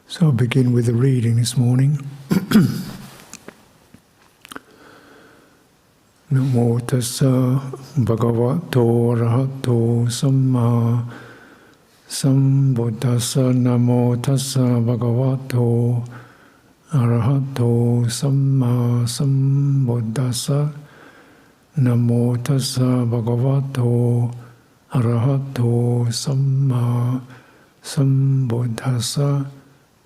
So I'll begin with the reading this morning. Namo tassa bhagavato arahato samma sambuddhassa. Namo tassa bhagavato arahato samma sambuddhassa. Namo tassa bhagavato arahato samma sambuddhassa.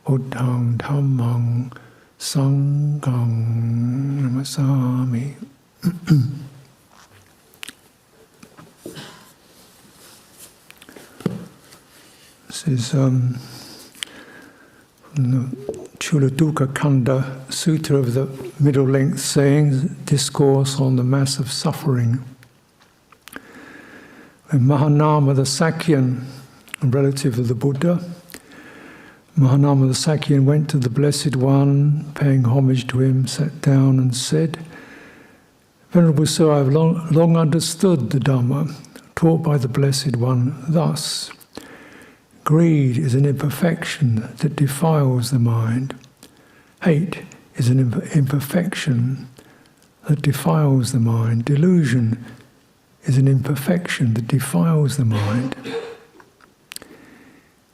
Buddhaṃ Dhammāṃ Sanghaṃ Namasāmi. This is from the Chula Kanda Sutta of the Middle Length Sayings, Discourse on the Mass of Suffering. When Mahanama the Sakyan, a relative of the Buddha, Mahanama the Sakyan went to the Blessed One, paying homage to him, sat down and said, Venerable Sir, I have long understood the Dhamma taught by the Blessed One thus. Greed is an imperfection that defiles the mind. Hate is an imperfection that defiles the mind. Delusion is an imperfection that defiles the mind.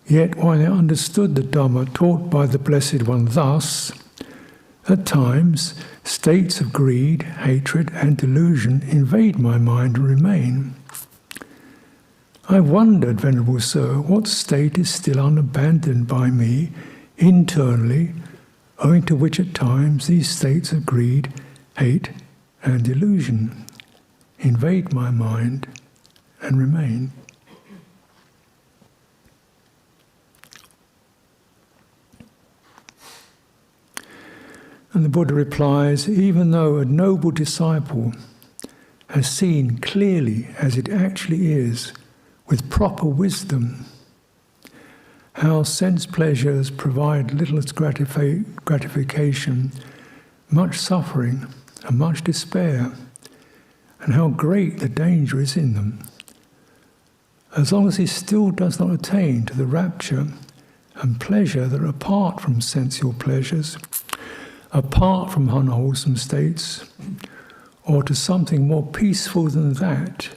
Yet, while I understood the Dhamma taught by the Blessed One thus, at times, states of greed, hatred, and delusion invade my mind and remain. I wondered, Venerable Sir, what state is still unabandoned by me internally, owing to which at times these states of greed, hate, and delusion invade my mind and remain. And the Buddha replies, even though a noble disciple has seen clearly as it actually is, with proper wisdom, how sense pleasures provide little gratification, much suffering, and much despair, and how great the danger is in them. As long as he still does not attain to the rapture and pleasure that are apart from sensual pleasures, apart from unwholesome states, or to something more peaceful than that,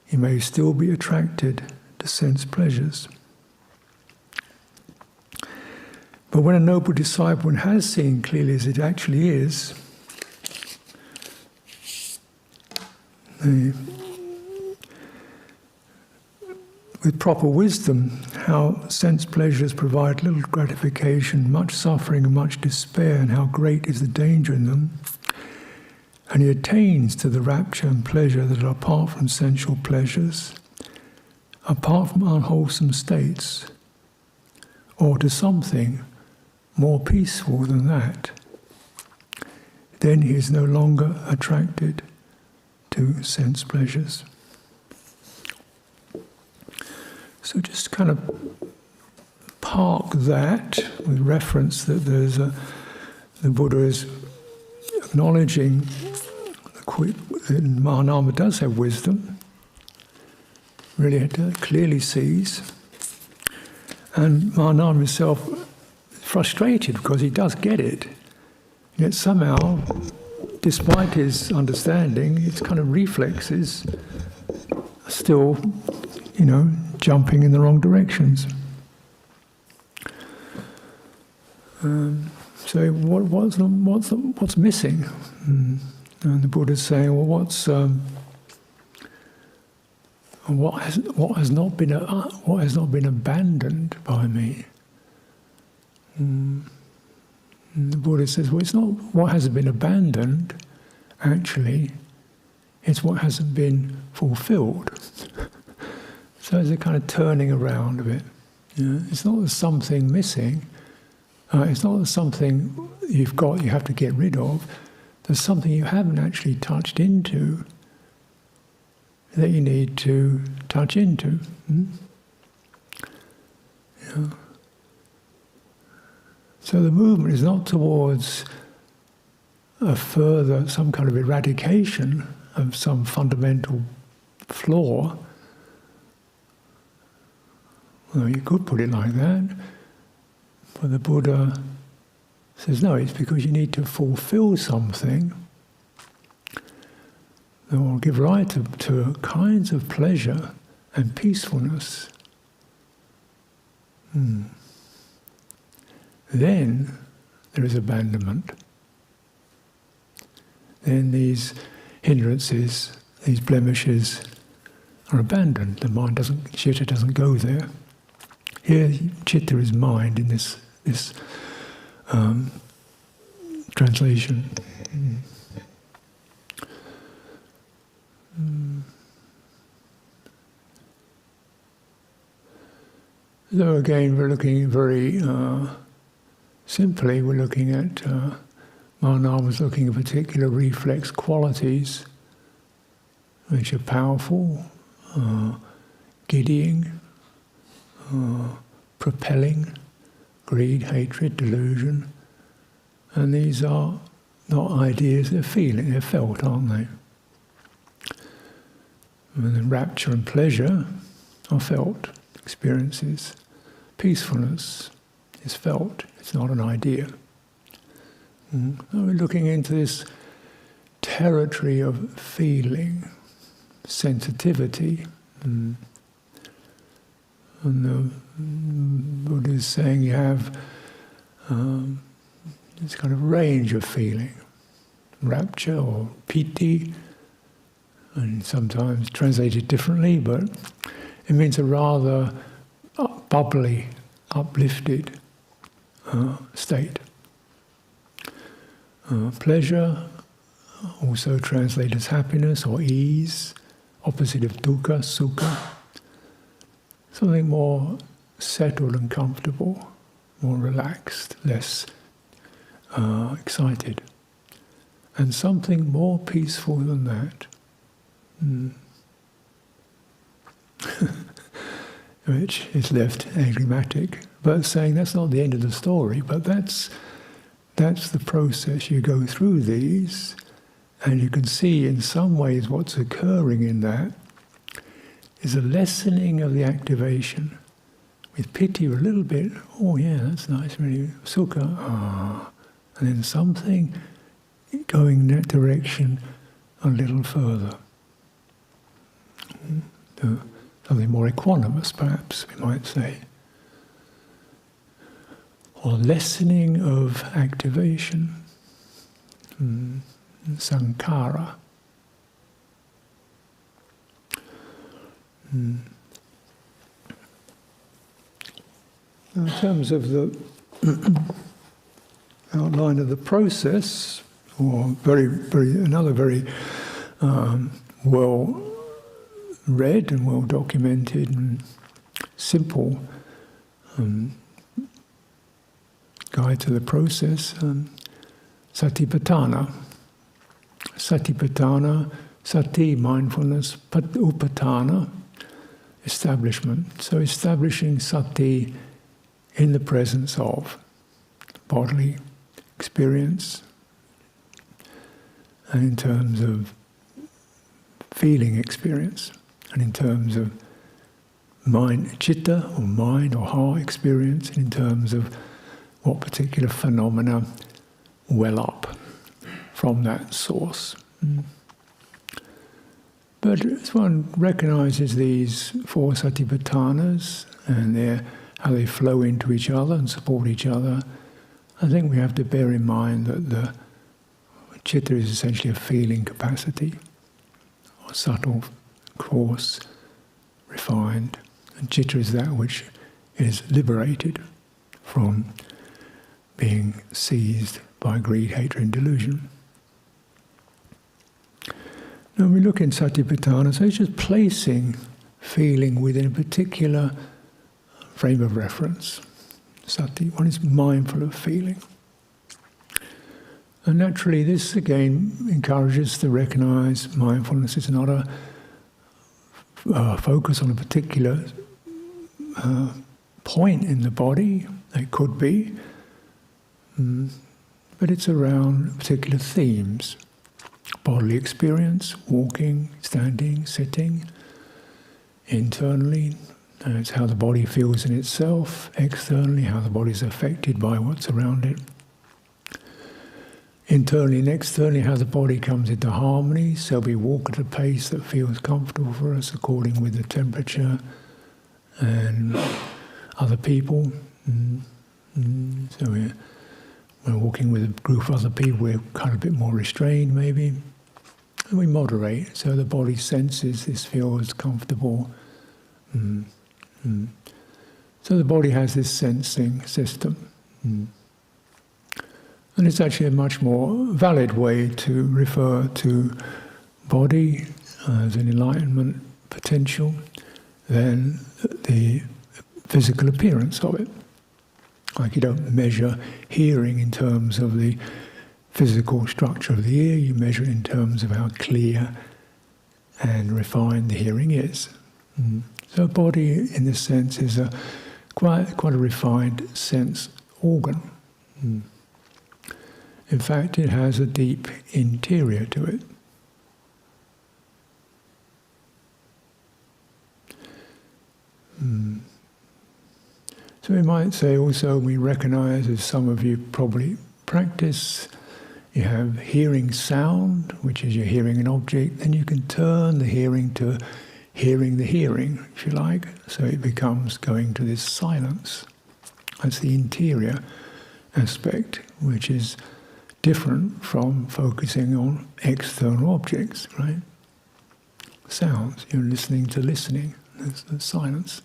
he may still be attracted to sense pleasures. But when a noble disciple has seen clearly as it actually is, with proper wisdom, how sense pleasures provide little gratification, much suffering and much despair, and how great is the danger in them, and he attains to the rapture and pleasure that are apart from sensual pleasures, apart from unwholesome states, or to something more peaceful than that, then he is no longer attracted to sense pleasures. So just kind of park that with reference that the Buddha is acknowledging that Mahanama does have wisdom, really clearly sees, and Mahanama himself is frustrated because he does get it, yet somehow, despite his understanding, his kind of reflexes are still, jumping in the wrong directions. So what's missing? And the Buddha's saying, well, what has not been abandoned by me? And the Buddha says, well, it's not what hasn't been abandoned. Actually, it's what hasn't been fulfilled. So there's a kind of turning around of it. It's not there's something missing. It's not there's something you've got you have to get rid of. There's something you haven't actually touched into that you need to touch into. So the movement is not towards some kind of eradication of some fundamental flaw. Well, you could put it like that. But the Buddha says, no, it's because you need to fulfill something that will give rise to kinds of pleasure and peacefulness. Then there is abandonment. Then these hindrances, these blemishes are abandoned. The mind doesn't, citta doesn't go there. Here, citta is mind in this translation. So again, we're looking very simply, we're looking at, Mahanar was looking at particular reflex qualities which are powerful, giddying, propelling, greed, hatred, delusion. And these are not ideas, they're feeling, they're felt, aren't they? And then rapture and pleasure are felt experiences. Peacefulness is felt, it's not an idea. So we're looking into this territory of feeling, sensitivity. And the Buddha is saying you have this kind of range of feeling, rapture or piti, and sometimes translated differently, but it means a rather bubbly, uplifted state. Pleasure, also translated as happiness or ease, opposite of dukkha, sukha. Something more settled and comfortable, more relaxed, less excited. And something more peaceful than that. Which is left enigmatic, but saying that's not the end of the story, but that's the process. You go through these, and you can see in some ways what's occurring in that is a lessening of the activation. With piti, a little bit, oh yeah, that's nice, really, sukha, and then something going in that direction a little further. Something more equanimous, perhaps, we might say. Or lessening of activation, sankhara. In terms of the outline of the process, or another very well read and well documented and simple guide to the process, satipatthana. Satipatthana, sati, mindfulness, upatthana, establishment. So establishing sati in the presence of bodily experience, and in terms of feeling experience, and in terms of mind, citta, or mind, or heart experience, and in terms of what particular phenomena well up from that source. But as one recognizes these four satipatthanas and how they flow into each other and support each other, I think we have to bear in mind that the citta is essentially a feeling capacity, or subtle, coarse, refined, and citta is that which is liberated from being seized by greed, hatred, and delusion. Now we look in Satipatthana, so it's just placing feeling within a particular frame of reference. Sati, one is mindful of feeling. And naturally this again encourages to recognize mindfulness is not a focus on a particular point in the body. It could be, but it's around particular themes. Bodily experience, walking, standing, sitting, internally, It's how the body feels in itself, externally, how the body is affected by what's around it. Internally and externally, how the body comes into harmony, so we walk at a pace that feels comfortable for us according with the temperature and other people. So we're walking with a group of other people, we're kind of a bit more restrained maybe. And we moderate, so the body senses this feels comfortable. So the body has this sensing system. And it's actually a much more valid way to refer to body as an enlightenment potential than the physical appearance of it. Like you don't measure hearing in terms of the physical structure of the ear, you measure it in terms of how clear and refined the hearing is. So body, in this sense, is quite a refined sense organ. In fact, it has a deep interior to it. So we might say also, we recognize, as some of you probably practice, you have hearing sound, which is you're hearing an object, then you can turn the hearing to hearing the hearing, if you like, so it becomes going to this silence. That's the interior aspect, which is different from focusing on external objects, right? Sounds, you're listening to listening, that's the silence.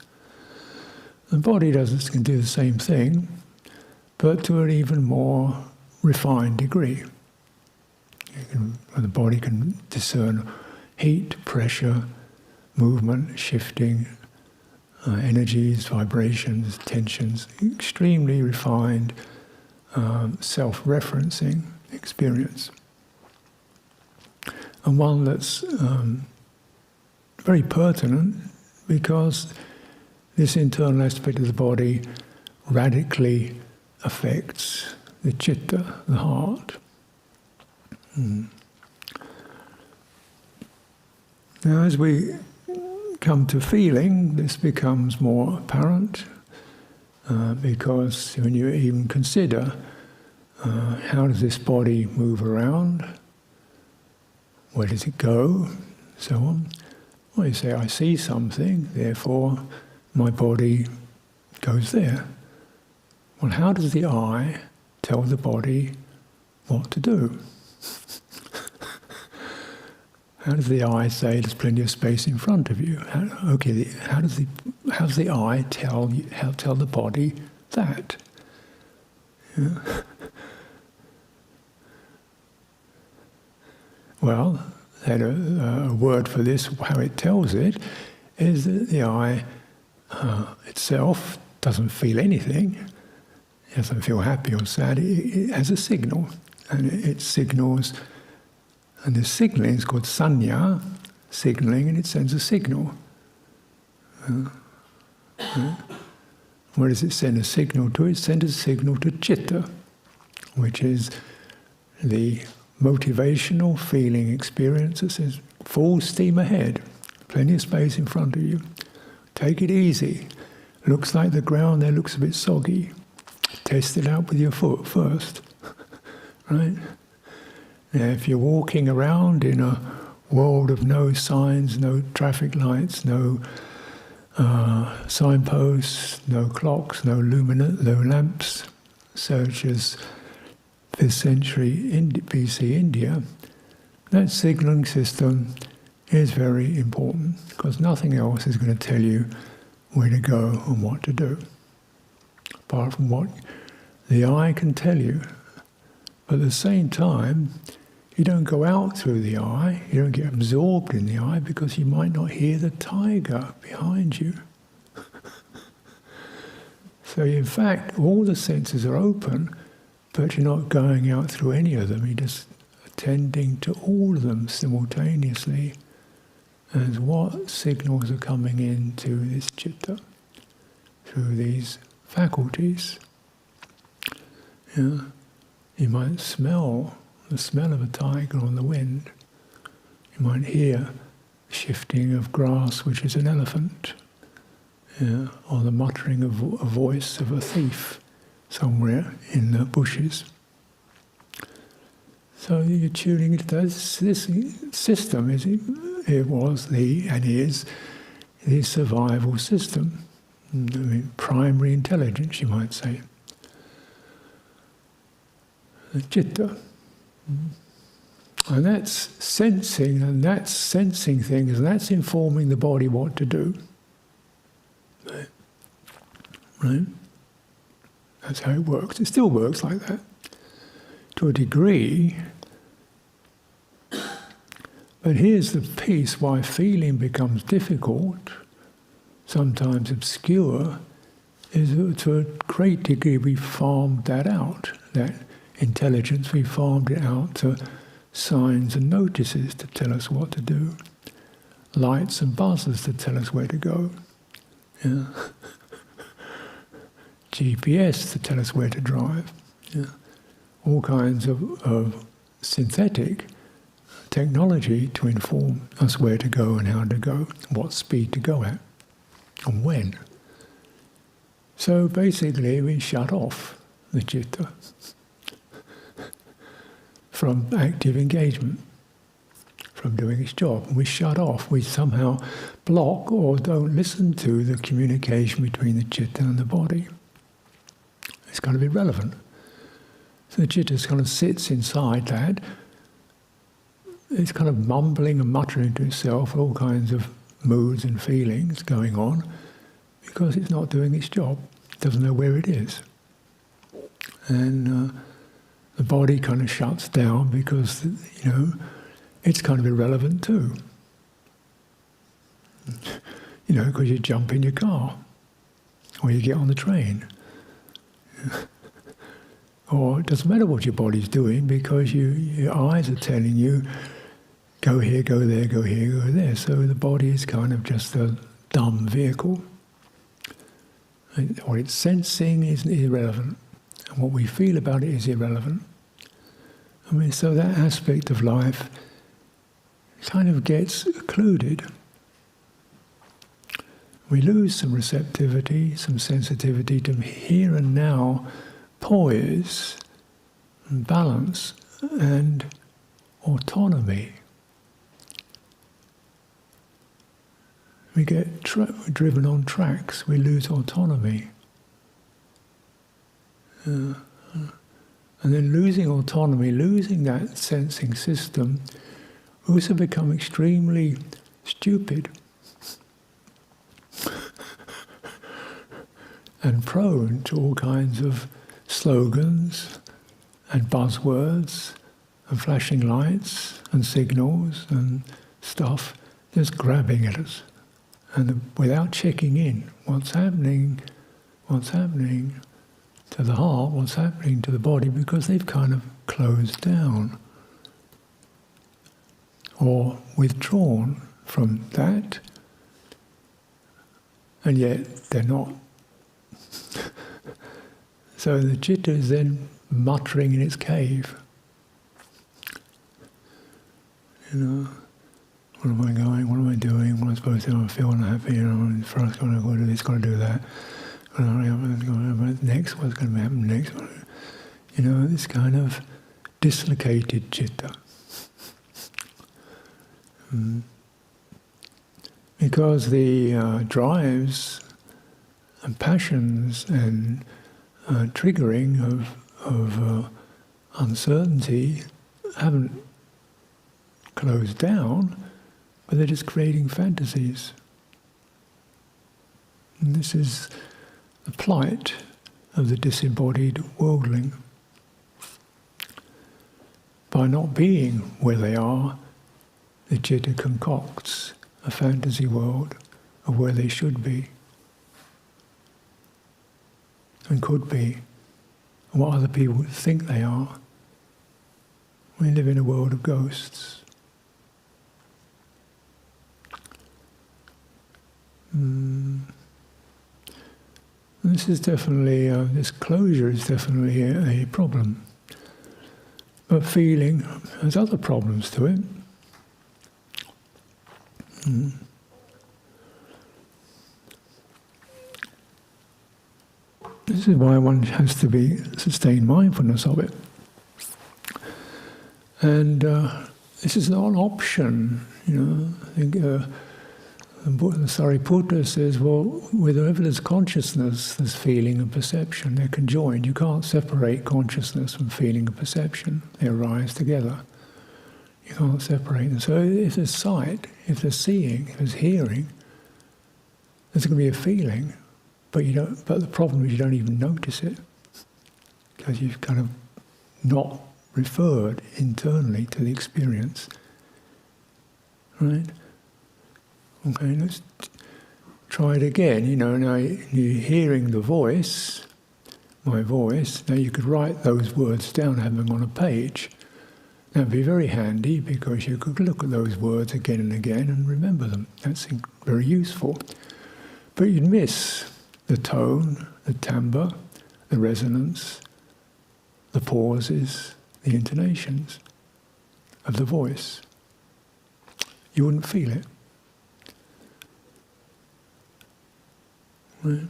The body can do the same thing, but to an even more refined degree. The body can discern heat, pressure, movement, shifting, energies, vibrations, tensions, extremely refined self-referencing experience. And one that's very pertinent because this internal aspect of the body radically affects the citta, the heart. Now, as we come to feeling, this becomes more apparent because when you even consider how does this body move around, where does it go, so on. Well, you say, I see something, therefore my body goes there. Well, how does the eye tell the body what to do? How does the eye say there's plenty of space in front of you? How does the eye tell the body that? Yeah. Well, a word for this, how it tells it, is that the eye itself doesn't feel anything. It doesn't feel happy or sad. It has a signal, and it signals. And the signaling is called sanya, signaling, and it sends a signal. Where does it send a signal to? It sends a signal to citta, which is the motivational feeling experience that says, full steam ahead, plenty of space in front of you. Take it easy. Looks like the ground there looks a bit soggy. Test it out with your foot first. Right? Now, if you're walking around in a world of no signs, no traffic lights, no signposts, no clocks, no lamps, such as 5th century BC India, that signalling system is very important because nothing else is going to tell you where to go and what to do, apart from what the eye can tell you. But at the same time, you don't go out through the eye, you don't get absorbed in the eye because you might not hear the tiger behind you. So in fact, all the senses are open, but you're not going out through any of them, you're just attending to all of them simultaneously as what signals are coming into this citta through these faculties. Yeah. You might smell the smell of a tiger on the wind. You might hear the shifting of grass, which is an elephant. yeah, or the muttering of a voice of a thief somewhere in the bushes. So you're tuning into this system. It was and is the survival system. I mean, primary intelligence, you might say. The citta. And that's sensing, and that's sensing things, and that's informing the body what to do. Right? That's how it works. It still works like that, to a degree. But here's the piece why feeling becomes difficult, sometimes obscure, is that to a great degree we farmed that out, that intelligence, we farmed it out to signs and notices to tell us what to do, lights and buzzers to tell us where to go, yeah. GPS to tell us where to drive, yeah. All kinds of synthetic technology to inform us where to go and how to go, what speed to go at, and when. So basically we shut off the citta from active engagement, from doing its job. We shut off, we somehow block or don't listen to the communication between the citta and the body. It's kind of irrelevant. So the citta kind of sits inside that. It's kind of mumbling and muttering to itself, all kinds of moods and feelings going on, because it's not doing its job. It doesn't know where it is. And the body kind of shuts down because, it's kind of irrelevant too. Because you jump in your car, or you get on the train. Or it doesn't matter what your body's doing, because your eyes are telling you, go here, go there, go here, go there. So the body is kind of just a dumb vehicle. And what it's sensing is irrelevant. And what we feel about it is irrelevant. I mean, so that aspect of life kind of gets occluded. We lose some receptivity, some sensitivity to here and now, poise, and balance, and autonomy. We get driven on tracks, we lose autonomy. And then losing autonomy, losing that sensing system, we also become extremely stupid and prone to all kinds of slogans and buzzwords and flashing lights and signals and stuff just grabbing at us. And without checking in, what's happening to the heart, what's happening to the body, because they've kind of closed down or withdrawn from that, and yet they're not. So the citta is then muttering in its cave. What am I going? What am I doing? What am I supposed to do? I feel unhappy. First, got to go do this, got to do that. Next, what's going to happen next? This kind of dislocated citta. Because the drives and passions and triggering of uncertainty haven't closed down, but they're just creating fantasies. And this is the plight of the disembodied worldling. By not being where they are, the citta concocts a fantasy world of where they should be and could be, and what other people think they are. We live in a world of ghosts. This is definitely, this closure is definitely a problem. But feeling has other problems to it. This is why one has to be sustained mindfulness of it. And this is not an option, you know. I think Sariputta says, well, wherever there's consciousness, there's feeling and perception. They're conjoined. You can't separate consciousness from feeling and perception. They arise together. You can't separate them. So if there's sight, if there's seeing, if there's hearing, there's going to be a feeling, but you don't. But the problem is you don't even notice it because you've kind of not referred internally to the experience, right? Okay, let's try it again. You know, now you're hearing the voice, my voice. Now you could write those words down, have them on a page. That would be very handy because you could look at those words again and again and remember them. That's very useful. But you'd miss the tone, the timbre, the resonance, the pauses, the intonations of the voice. You wouldn't feel it. Right?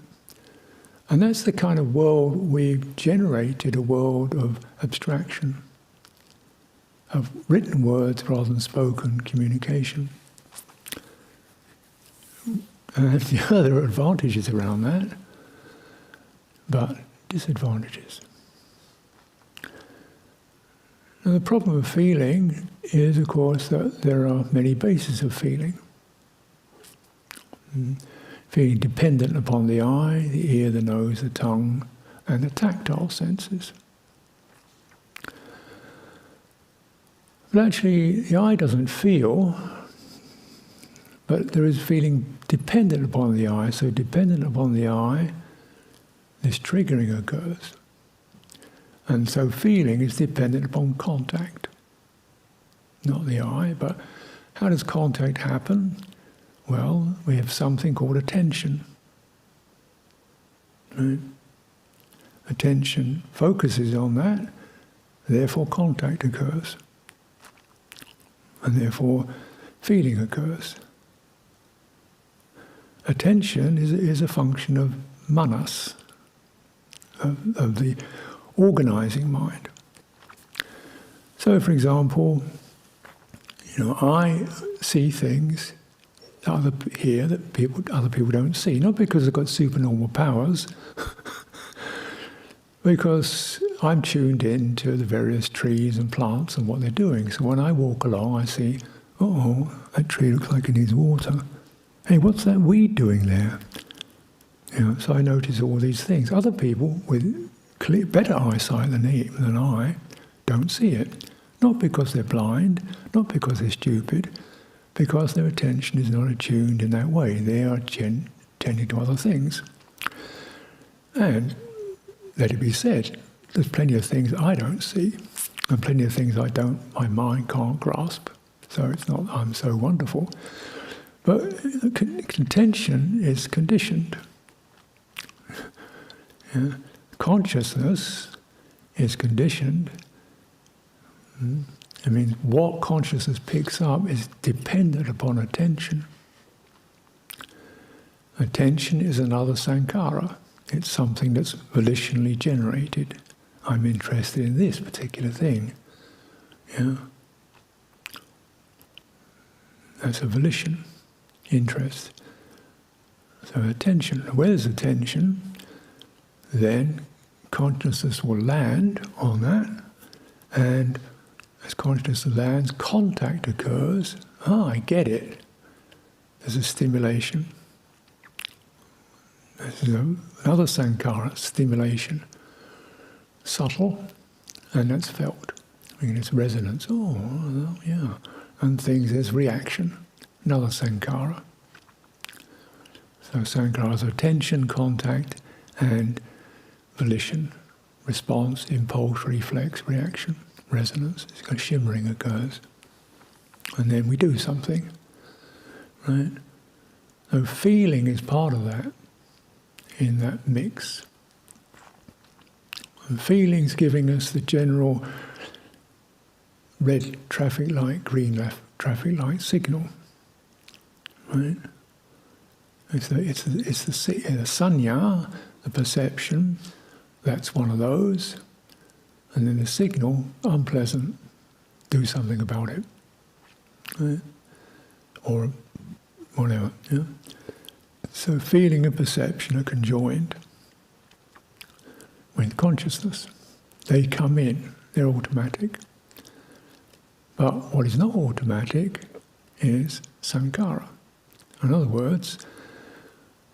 And that's the kind of world we've generated, a world of abstraction, of written words rather than spoken communication. And there are advantages around that, but disadvantages. Now the problem of feeling is, of course, that there are many bases of feeling. Feeling dependent upon the eye, the ear, the nose, the tongue, and the tactile senses. But actually, the eye doesn't feel, but there is feeling dependent upon the eye. So dependent upon the eye, this triggering occurs. And so feeling is dependent upon contact. Not the eye, but how does contact happen? Well, we have something called attention. Right? Attention focuses on that, therefore contact occurs. And therefore feeling occurs. Attention is a function of manas, of the organizing mind. So, for example, you know, I see things that other people don't see, not because they've got supernormal powers, because I'm tuned in to the various trees and plants and what they're doing. So when I walk along, I see, oh, that tree looks like it needs water. Hey, what's that weed doing there? You know, so I notice all these things. Other people with better eyesight than I don't see it. Not because they're blind, not because they're stupid, because their attention is not attuned in that way. They are tending to other things. And let it be said, there's plenty of things I don't see, and plenty of things my mind can't grasp. So it's not I'm so wonderful. But attention is conditioned. Yeah. Consciousness is conditioned. I mean, what consciousness picks up is dependent upon attention. Attention is another sankhara. It's something that's volitionally generated. I'm interested in this particular thing. Yeah. That's a volition, interest. So attention. Where there's attention, then consciousness will land on that, and as consciousness lands, contact occurs. I get it. There's a stimulation. This is another sankhara, stimulation. Subtle, and that's felt. I mean, it's resonance. Oh, yeah. And things, there's reaction. Another sankhara. So sankharas are attention, contact, and volition. Response, impulse, reflex, reaction, resonance. It's kind of shimmering occurs. And then we do something. Right? So feeling is part of that, in that mix. And feeling's giving us the general red traffic light, green traffic light signal. Right? It's the sanya, the perception, that's one of those. And then the signal, unpleasant, do something about it. Right? Or whatever. Yeah? So feeling and perception are conjoined with consciousness. They come in, they're automatic. But what is not automatic is sankhara. In other words,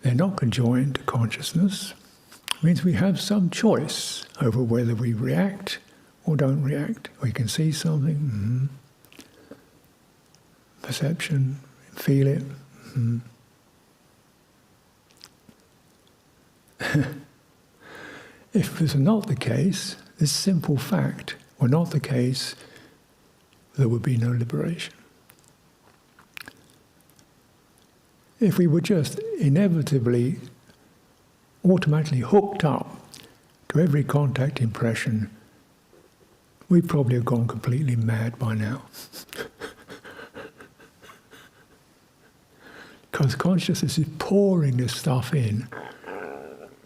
they're not conjoined to consciousness. It means we have some choice over whether we react or don't react. We can see something, perception, feel it. If this were not the case, this simple fact were not the case, there would be no liberation. If we were just inevitably, automatically hooked up to every contact impression, we'd probably have gone completely mad by now. Because consciousness is pouring this stuff in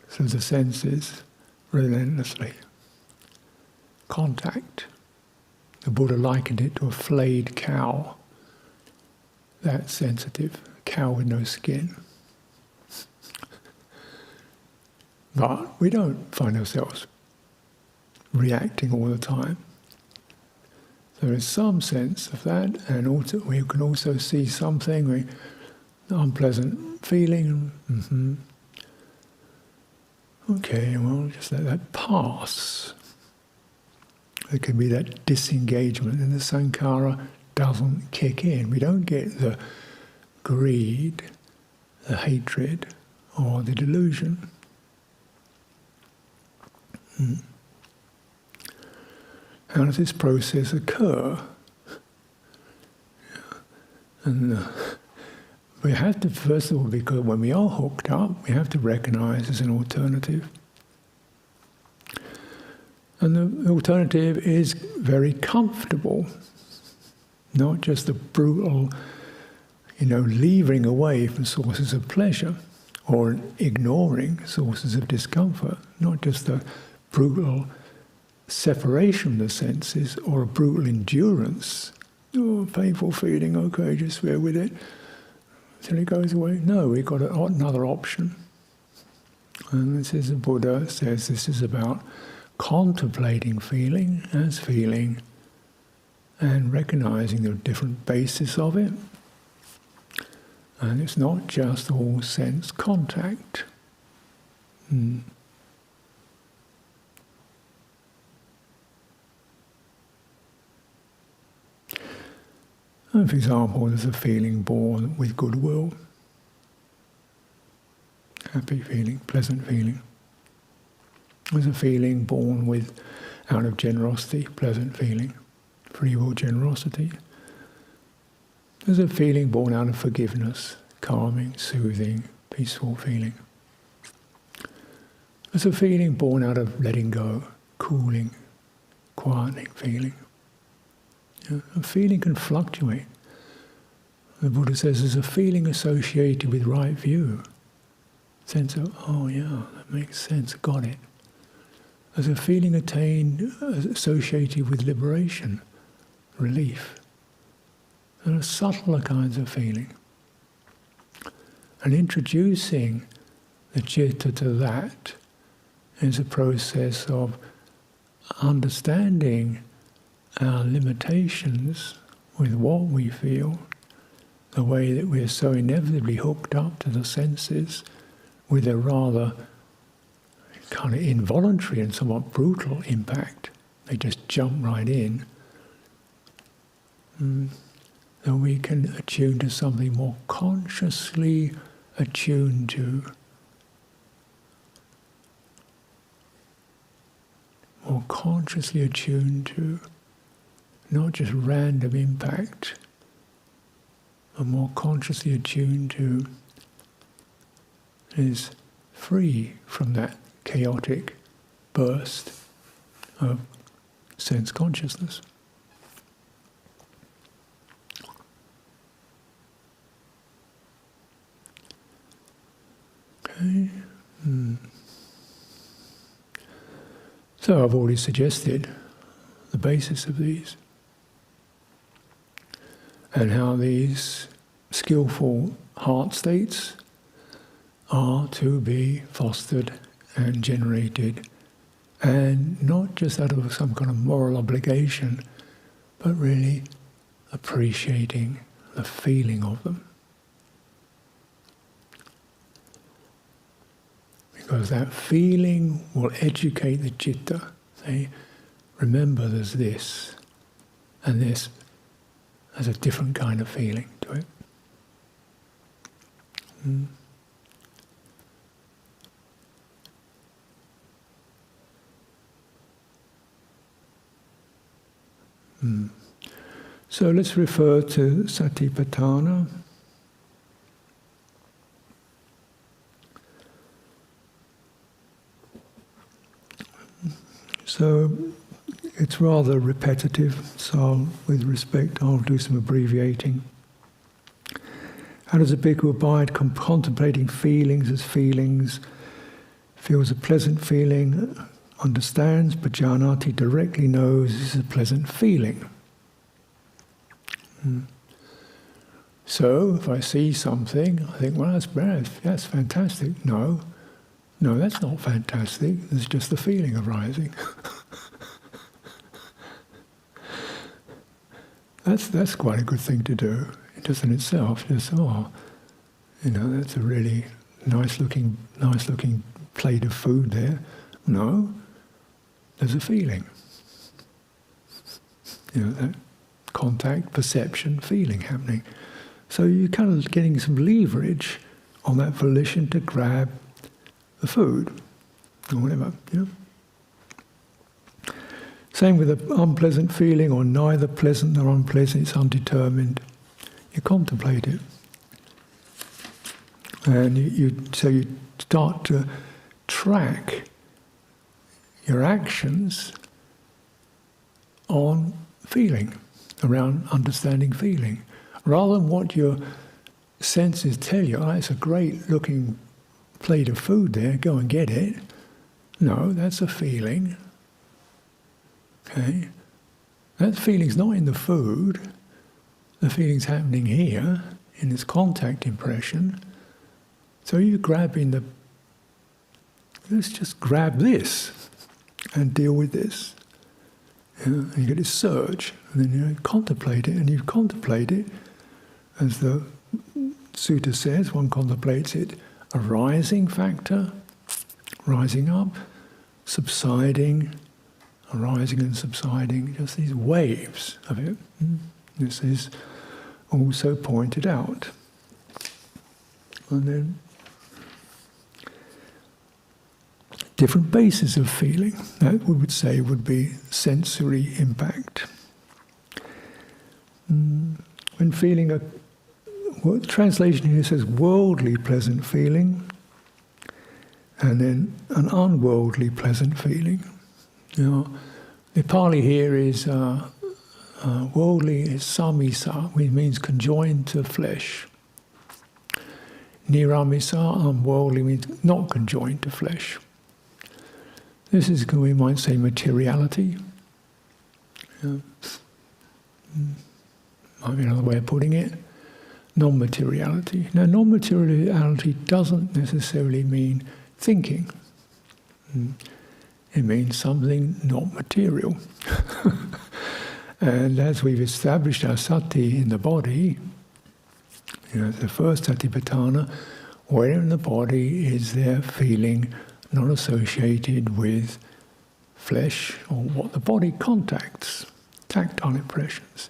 through the senses relentlessly. Contact. The Buddha likened it to a flayed cow. That's sensitive. A cow with no skin. But we don't find ourselves reacting all the time. There is some sense of that, and also we can also see something, unpleasant feeling. Okay, well, just let that pass. There can be that disengagement, and the sankhara doesn't kick in. We don't get the greed, the hatred, or the delusion. How does this process occur? And we have to, first of all, because when we are hooked up, we have to recognize there's an alternative. And the alternative is very comfortable, not just the brutal, leaving away from sources of pleasure or ignoring sources of discomfort, not just the brutal separation from the senses or a brutal endurance. Oh, painful feeling, okay, just bear with it till it goes away. No, we've got another option. And this is, the Buddha says this is about contemplating feeling as feeling and recognizing the different bases of it. And it's not just all sense contact. And for example, there's a feeling born with goodwill, happy feeling, pleasant feeling. There's a feeling born out of generosity, pleasant feeling, free will generosity. There's a feeling born out of forgiveness, calming, soothing, peaceful feeling. There's a feeling born out of letting go, cooling, quietening feeling. A feeling can fluctuate. The Buddha says there's a feeling associated with right view. Sense of, oh yeah, that makes sense, got it. There's a feeling associated with liberation, relief. There are subtler kinds of feeling. And introducing the citta to that is a process of understanding our limitations with what we feel, the way that we're so inevitably hooked up to the senses with a rather kind of involuntary and somewhat brutal impact. They just jump right in. Then we can attune to something more consciously attuned to. More consciously attuned to. Not just random impact, but more consciously attuned to is free from that chaotic burst of sense consciousness. Okay. So I've already suggested the basis of these, and how these skillful heart states are to be fostered and generated, and not just out of some kind of moral obligation, but really appreciating the feeling of them. Because that feeling will educate the citta. Say, remember there's this, and this has a different kind of feeling to it. So let's refer to Satipatthana. So it's rather repetitive, so with respect I'll do some abbreviating. How does a bhikkhu abide contemplating feelings as feelings, feels a pleasant feeling, understands, pajanati, directly knows this is a pleasant feeling. So if I see something, I think, well, that's fantastic. No, that's not fantastic. It's just the feeling arising. That's quite a good thing to do, just in itself. Just that's a really nice looking plate of food there. No, there's a feeling. That contact, perception, feeling happening. So you're kind of getting some leverage on that volition to grab the food, or whatever, Same with an unpleasant feeling, or neither pleasant nor unpleasant, it's undetermined. You contemplate it. And you start to track your actions on feeling, around understanding feeling. Rather than what your senses tell you, it's a great looking plate of food there, go and get it. No, that's a feeling. Okay? That feeling's not in the food. The feeling's happening here, in this contact impression. So you're grabbing let's just grab this and deal with this. And you get this surge, and then you contemplate it, and you contemplate it, as the sutta says, one contemplates it, a rising factor, rising up, subsiding, arising and subsiding, just these waves of it. This is also pointed out. And then different bases of feeling, that we would say would be sensory impact. When feeling the translation here says worldly pleasant feeling, and then an unworldly pleasant feeling. The Pali here is worldly is samisa, which means conjoined to flesh. Niramisa, unworldly, means not conjoined to flesh. This is, we might say, materiality. Might be another way of putting it. Non-materiality. Now, non-materiality doesn't necessarily mean thinking. It means something not material. And as we've established our sati in the body, the first satipatthana, where in the body is there feeling not associated with flesh or what the body contacts, tactile impressions.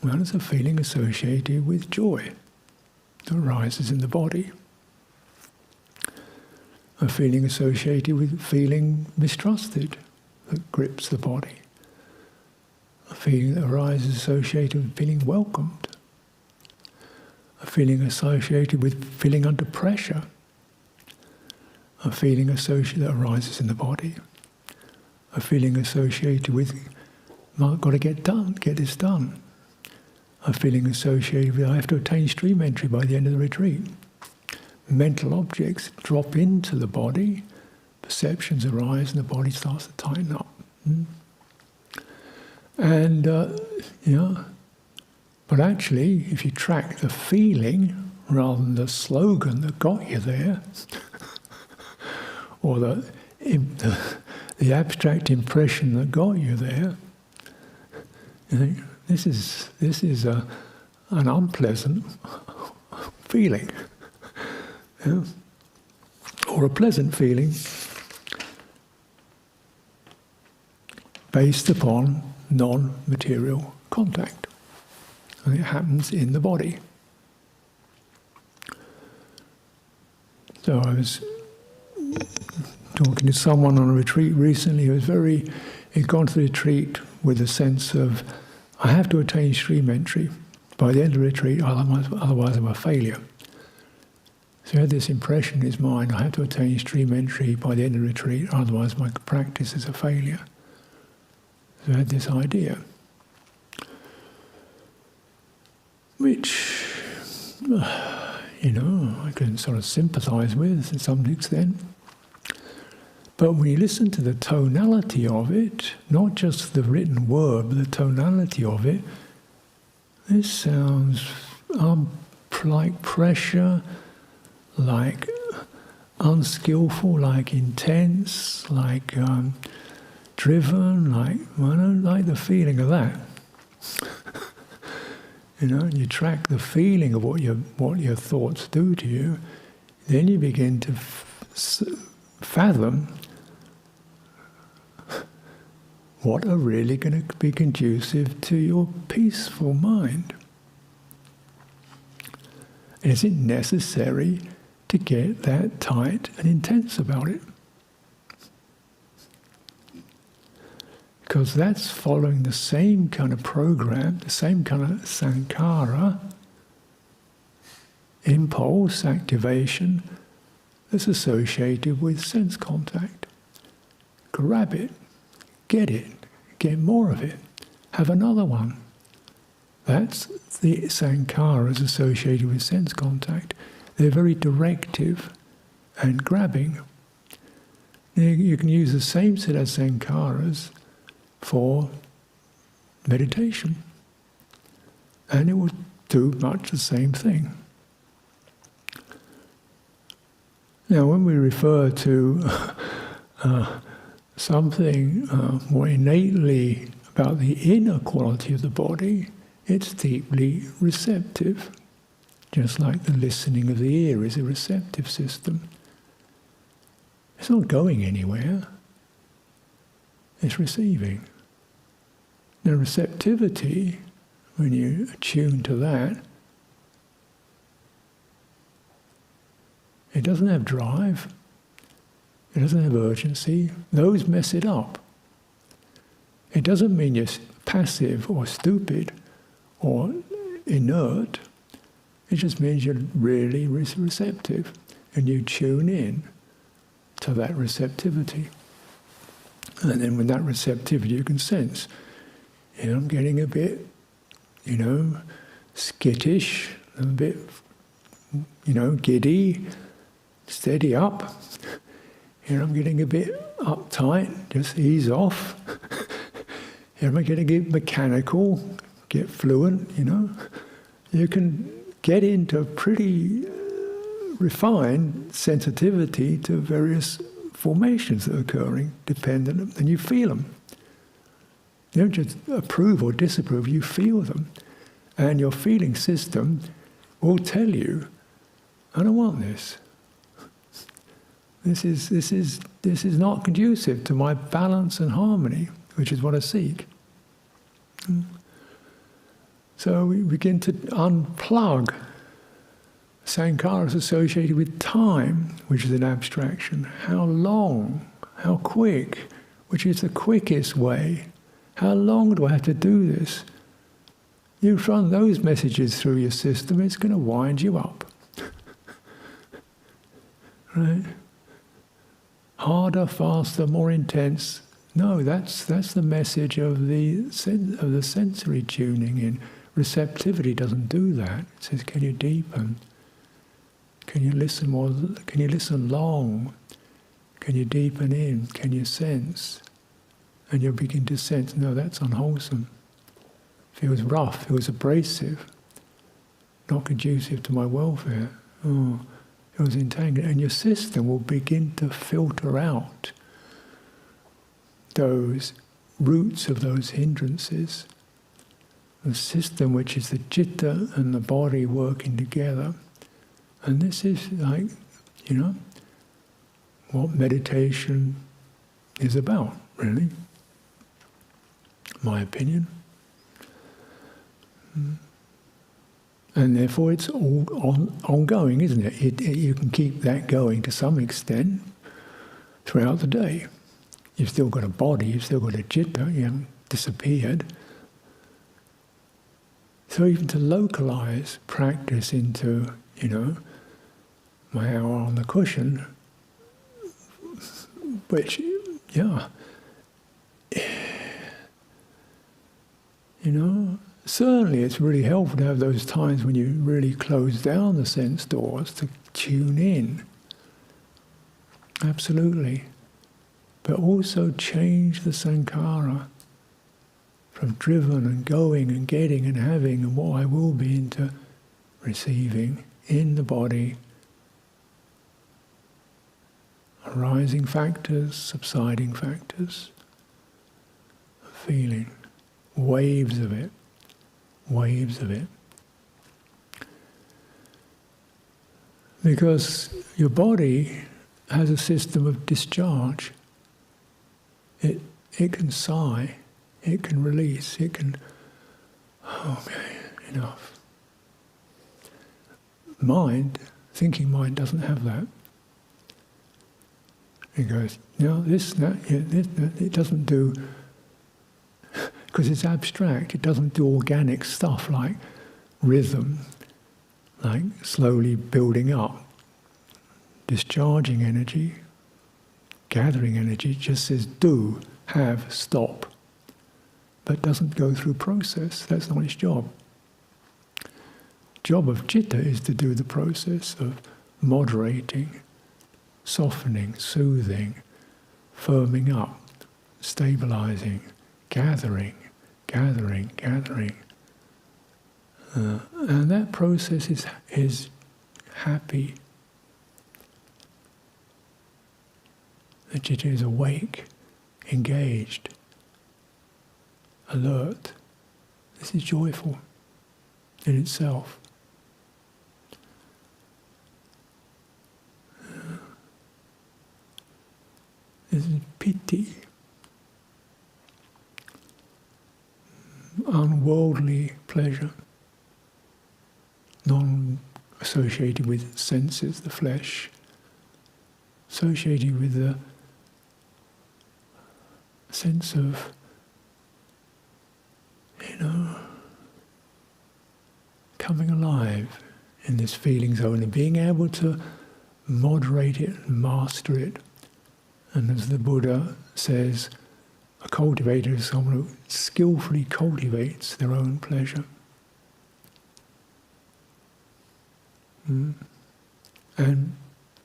Well, it's a feeling associated with joy that arises in the body. A feeling associated with feeling mistrusted that grips the body. A feeling that arises associated with feeling welcomed. A feeling associated with feeling under pressure. A feeling associated that arises in the body. A feeling associated with, I've got to get this done. A feeling associated with, I have to attain stream entry by the end of the retreat. Mental objects drop into the body perceptions arise and the body starts to tighten up. And, but actually, if you track the feeling rather than the slogan that got you there, or the abstract impression that got you there, you think, this is an unpleasant feeling, or a pleasant feeling based upon non-material contact. And it happens in the body. So I was talking to someone on a retreat recently who was he'd gone to the retreat with a sense of, I have to attain stream entry by the end of the retreat, otherwise I'm a failure. So he had this impression in his mind, I have to attain stream entry by the end of the retreat, otherwise my practice is a failure. So I had this idea, which, I can sort of sympathize with to some extent. But when you listen to the tonality of it, not just the written word, but the tonality of it, this sounds like pressure, like unskillful, like intense, like driven, like, I don't like the feeling of that. You track the feeling of what your thoughts do to you, then you begin to fathom what are really going to be conducive to your peaceful mind. And is it necessary to get that tight and intense about it? Because that's following the same kind of program, the same kind of sankhara, impulse, activation, that's associated with sense contact. Grab it, get more of it, have another one. That's the sankharas associated with sense contact. They're very directive and grabbing. You can use the same set of sankharas for meditation, and it will do much the same thing. Now, when we refer to something more innately about the inner quality of the body, it's deeply receptive, just like the listening of the ear is a receptive system. It's not going anywhere, it's receiving. Now, receptivity, when you attune to that, it doesn't have drive, it doesn't have urgency. Those mess it up. It doesn't mean you're passive or stupid or inert. It just means you're really receptive and you tune in to that receptivity. And then with that receptivity you can sense, I'm getting a bit, skittish, a bit, giddy, steady up. I'm getting a bit uptight, just ease off. Here I'm getting a bit mechanical, get fluent, You can get into pretty refined sensitivity to various formations that are occurring, dependent, and you feel them. You don't just approve or disapprove, you feel them. And your feeling system will tell you, I don't want this. This is not conducive to my balance and harmony, which is what I seek. So we begin to unplug sankharas associated with time, which is an abstraction. How long? How quick? Which is the quickest way? How long do I have to do this? You run those messages through your system, it's going to wind you up. Right? Harder, faster, more intense. No, that's the message of the sensory tuning in. Receptivity doesn't do that. It says, can you deepen? Can you listen more? Can you listen long? Can you deepen in? Can you sense? And you'll begin to sense, no, that's unwholesome. Feels rough, feels abrasive, not conducive to my welfare. Oh, feels entangled. And your system will begin to filter out those roots of those hindrances. The system which is the citta and the body working together. And this is like, what meditation is about, really. My opinion. And therefore it's all ongoing, isn't it? You can keep that going to some extent throughout the day. You've still got a body, you've still got a citta, you haven't disappeared. So even to localize practice into, my hour on the cushion, which, certainly it's really helpful to have those times when you really close down the sense doors to tune in. Absolutely. But also change the sankhara from driven and going and getting and having and what I will be into receiving in the body. Arising factors, subsiding factors, feeling, waves of it. Waves of it. Because your body has a system of discharge. It can sigh, it can release, it can, okay, enough. Thinking mind doesn't have that. It goes, this, that, this, that. It doesn't do, because it's abstract, it doesn't do organic stuff like rhythm, like slowly building up, discharging energy, gathering energy. It just says do, have, stop, but doesn't go through process. That's not its job. Job of citta is to do the process of moderating, softening, soothing, firming up, stabilizing, gathering. And that process is happy. The citta is awake, engaged, alert. This is joyful in itself. This is piti, unworldly pleasure, non-associated with senses, the flesh, associated with the sense of, coming alive in this feeling zone and being able to moderate it and master it. And as the Buddha says, a cultivator is someone who skillfully cultivates their own pleasure. And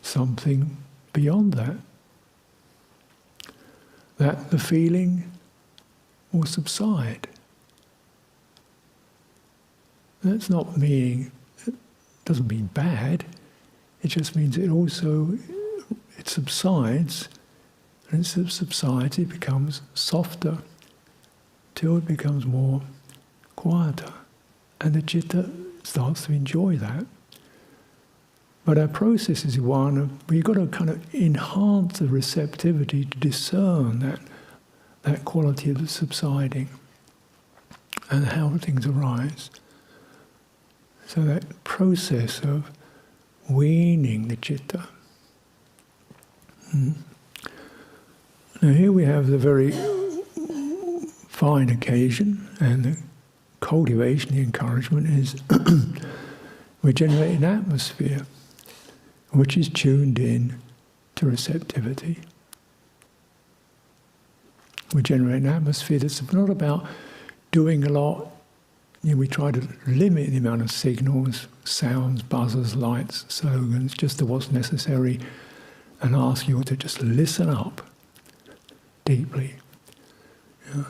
something beyond that. That the feeling will subside. That's not meaning, it doesn't mean bad, it just means it subsides. And as it subsides, it becomes softer till it becomes more quieter. And the citta starts to enjoy that. But our process is one of, you've got to kind of enhance the receptivity to discern that quality of the subsiding and how things arise. So that process of weaning the citta. Now here we have the very fine occasion, and the cultivation, the encouragement is we generate an atmosphere which is tuned in to receptivity. We generate an atmosphere that's not about doing a lot. We try to limit the amount of signals, sounds, buzzers, lights, slogans, just to what's necessary and ask you to just listen up deeply. Yeah.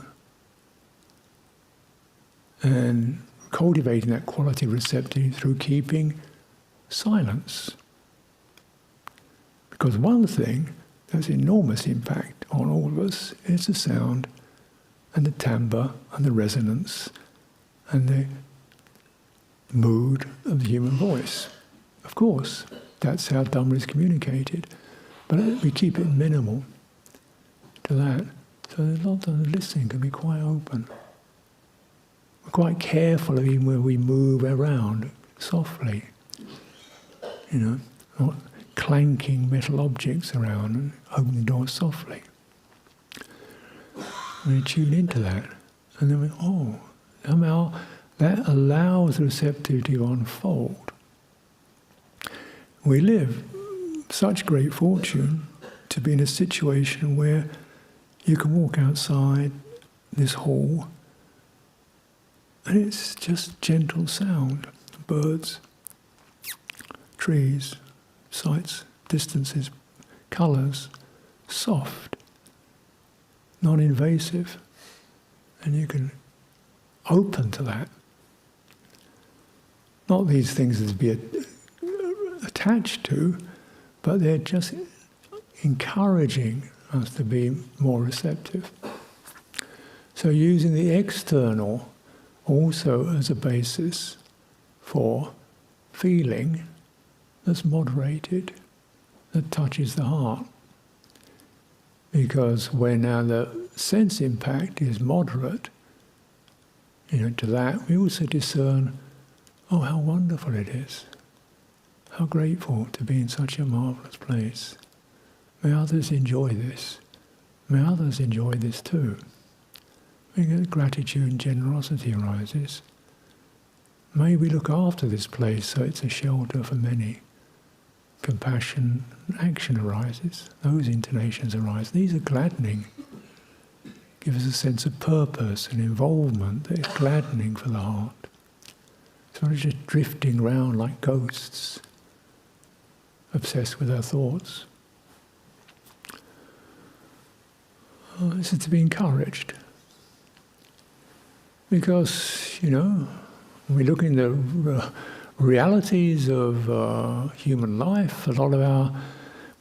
And cultivating that quality of receptivity through keeping silence. Because one thing that's enormous impact on all of us is the sound and the timbre and the resonance and the mood of the human voice. Of course, that's how Dhamma is communicated, but we keep it minimal to that. So a lot of the listening can be quite open. We're quite careful even when we move around softly, not clanking metal objects around and open the door softly. We tune into that, and then somehow that allows receptivity to unfold. We live such great fortune to be in a situation where you can walk outside this hall and it's just gentle sound, birds, trees, sights, distances, colours, soft, non-invasive, and you can open to that. Not these things to be attached to, but they're just encouraging us to be more receptive. So using the external also as a basis for feeling that's moderated, that touches the heart. Because when now the sense impact is moderate, to that we also discern, oh, how wonderful it is. How grateful to be in such a marvellous place. May others enjoy this. May others enjoy this too. Gratitude and generosity arises. May we look after this place so it's a shelter for many. Compassion and action arises. Those intonations arise. These are gladdening. Give us a sense of purpose and involvement that is gladdening for the heart. It's not just drifting around like ghosts, obsessed with our thoughts. This is to be encouraged. Because, when we look in the realities of human life, a lot of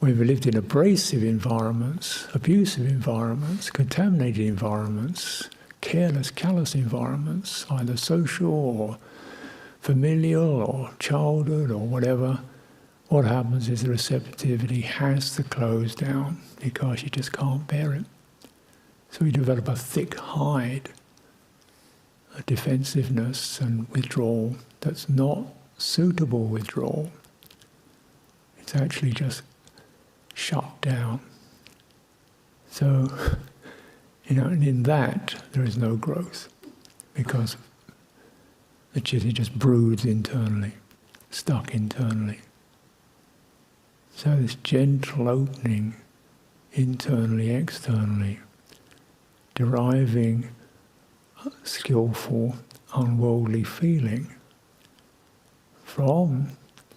we've lived in abrasive environments, abusive environments, contaminated environments, careless, callous environments, either social or familial or childhood or whatever. What happens is the receptivity has to close down because you just can't bear it. So we develop a thick hide, a defensiveness and withdrawal that's not suitable withdrawal. It's actually just shut down. So, and in that there is no growth because the chitta just broods internally, stuck internally. So this gentle opening internally, externally, deriving skillful, unworldly feeling from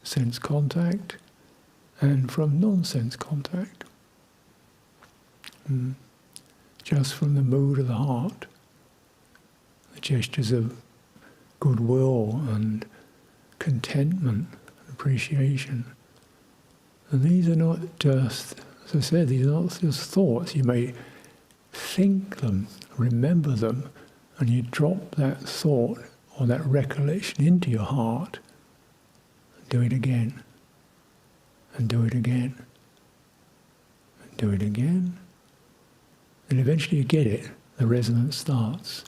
sense contact and from non-sense contact. Just from the mood of the heart, the gestures of goodwill and contentment, appreciation. And these are not just, as I said, these are not just thoughts. You may think them, remember them, and you drop that thought or that recollection into your heart, and do it again, and do it again, and do it again. And eventually you get it, the resonance starts.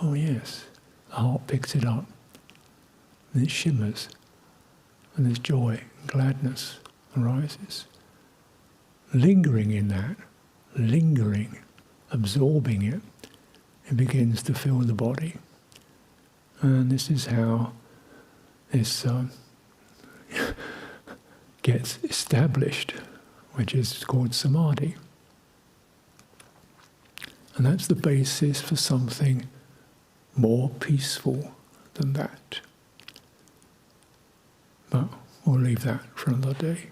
Oh yes, the heart picks it up, and it shimmers, and there's joy and gladness arises. Lingering in that, absorbing it, it begins to fill the body. And this is how this gets established, which is called samadhi. And that's the basis for something more peaceful than that. But we'll leave that for another day.